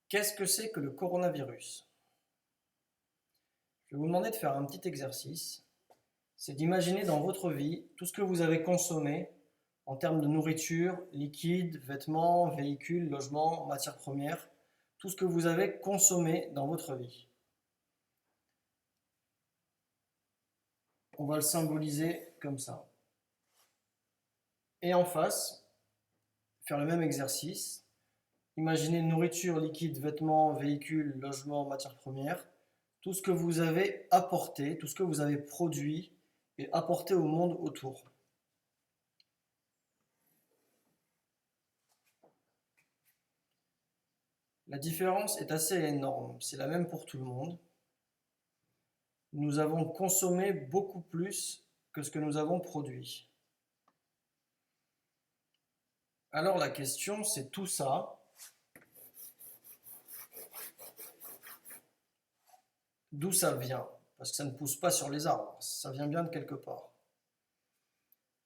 Qu'est-ce que c'est que le coronavirus? Je vais vous demander de faire un petit exercice. C'est d'imaginer dans votre vie tout ce que vous avez consommé en termes de nourriture, liquide, vêtements, véhicules, logements, matières premières, tout ce que vous avez consommé dans votre vie. On va le symboliser comme ça. Et en face, faire le même exercice. Imaginez nourriture, liquide, vêtements, véhicules, logements, matières premières, tout ce que vous avez apporté, tout ce que vous avez produit et apporté au monde autour. La différence est assez énorme, c'est la même pour tout le monde. Nous avons consommé beaucoup plus que ce que nous avons produit. Alors la question, c'est tout ça, d'où ça vient? Parce que ça ne pousse pas sur les arbres, ça vient bien de quelque part.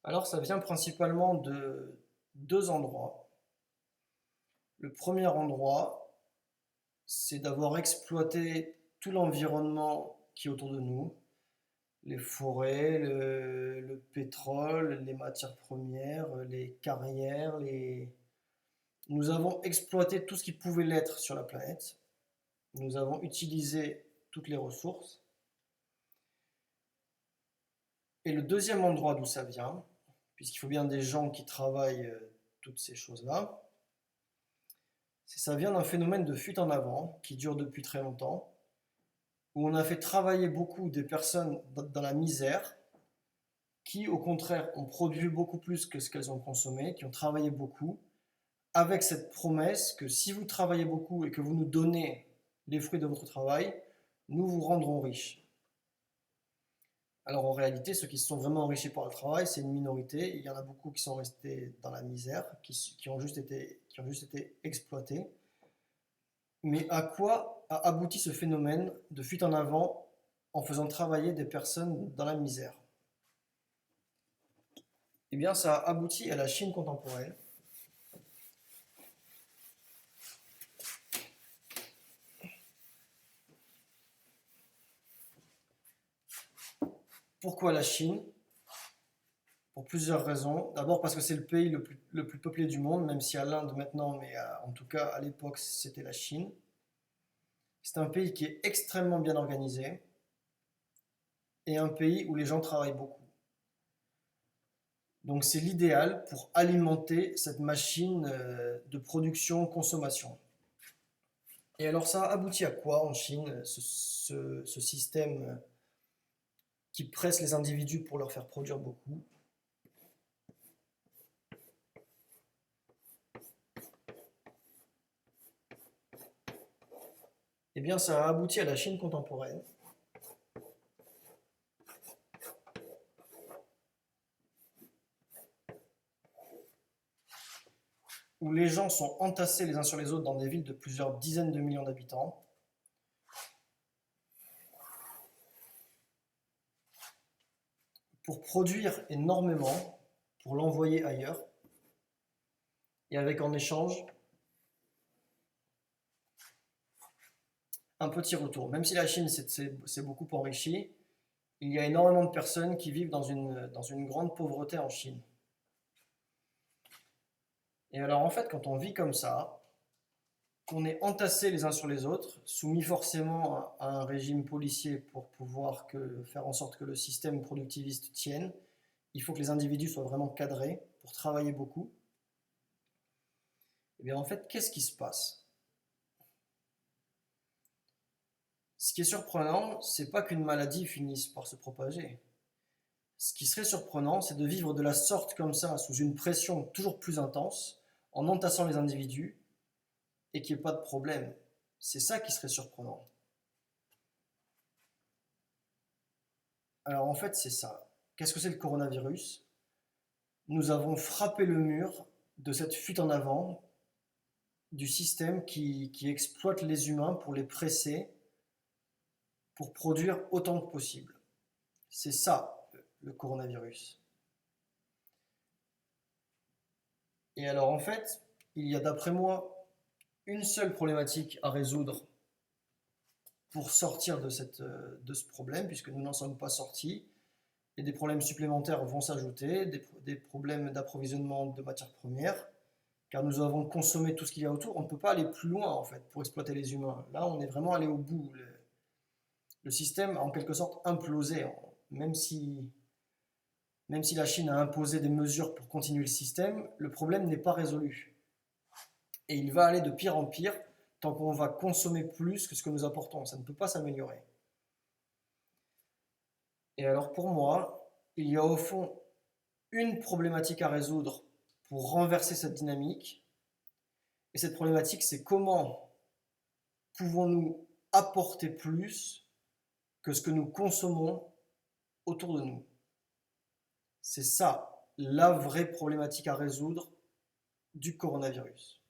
Alors ça vient principalement de deux endroits. Le premier endroit, c'est d'avoir exploité tout l'environnement qui est autour de nous, les forêts, le pétrole, les matières premières, les carrières, Nous avons exploité tout ce qui pouvait l'être sur la planète. Nous avons utilisé toutes les ressources. Et le deuxième endroit d'où ça vient, puisqu'il faut bien des gens qui travaillent toutes ces choses-là, ça vient d'un phénomène de fuite en avant qui dure depuis très longtemps, où on a fait travailler beaucoup des personnes dans la misère, qui au contraire ont produit beaucoup plus que ce qu'elles ont consommé, qui ont travaillé beaucoup, avec cette promesse que si vous travaillez beaucoup et que vous nous donnez les fruits de votre travail, nous vous rendrons riches. Alors en réalité, ceux qui se sont vraiment enrichis par le travail, c'est une minorité. Il y en a beaucoup qui sont restés dans la misère, qui ont juste été exploités. Mais à quoi a abouti ce phénomène de fuite en avant en faisant travailler des personnes dans la misère? Eh bien, ça a abouti à la Chine contemporaine. Pourquoi la Chine? Pour plusieurs raisons. D'abord parce que c'est le pays le plus peuplé du monde, même si à l'Inde maintenant, mais en tout cas à l'époque c'était la Chine. C'est un pays qui est extrêmement bien organisé et un pays où les gens travaillent beaucoup. Donc c'est l'idéal pour alimenter cette machine de production-consommation. Et alors ça aboutit à quoi en Chine, ce système qui presse les individus pour leur faire produire beaucoup? Eh bien ça a abouti à la Chine contemporaine, où les gens sont entassés les uns sur les autres dans des villes de plusieurs dizaines de millions d'habitants. Pour produire énormément, pour l'envoyer ailleurs, et avec en échange un petit retour. Même si la Chine s'est beaucoup enrichie, il y a énormément de personnes qui vivent dans une grande pauvreté en Chine. Et alors en fait, quand on vit comme ça, qu'on est entassés les uns sur les autres, soumis forcément à un régime policier pour pouvoir faire en sorte que le système productiviste tienne, il faut que les individus soient vraiment cadrés pour travailler beaucoup. Et bien en fait, qu'est-ce qui se passe? Ce qui est surprenant, c'est pas qu'une maladie finisse par se propager. Ce qui serait surprenant, c'est de vivre de la sorte comme ça, sous une pression toujours plus intense, en entassant les individus, et qu'il n'y ait pas de problème. C'est ça qui serait surprenant. Alors en fait, c'est ça. Qu'est-ce que c'est le coronavirus? Nous avons frappé le mur de cette fuite en avant du système qui exploite les humains pour les presser, pour produire autant que possible. C'est ça, le coronavirus. Et alors en fait, il y a d'après moi une seule problématique à résoudre pour sortir de ce problème, puisque nous n'en sommes pas sortis, et des problèmes supplémentaires vont s'ajouter, des problèmes d'approvisionnement de matières premières, car nous avons consommé tout ce qu'il y a autour. On ne peut pas aller plus loin, en fait, pour exploiter les humains. Là, on est vraiment allé au bout. Le système a en quelque sorte implosé, même si, même si la Chine a imposé des mesures pour continuer le système, le problème n'est pas résolu. Et il va aller de pire en pire tant qu'on va consommer plus que ce que nous apportons. Ça ne peut pas s'améliorer. Et alors pour moi, il y a au fond une problématique à résoudre pour renverser cette dynamique. Et cette problématique, c'est comment pouvons-nous apporter plus que ce que nous consommons autour de nous. C'est ça la vraie problématique à résoudre du coronavirus.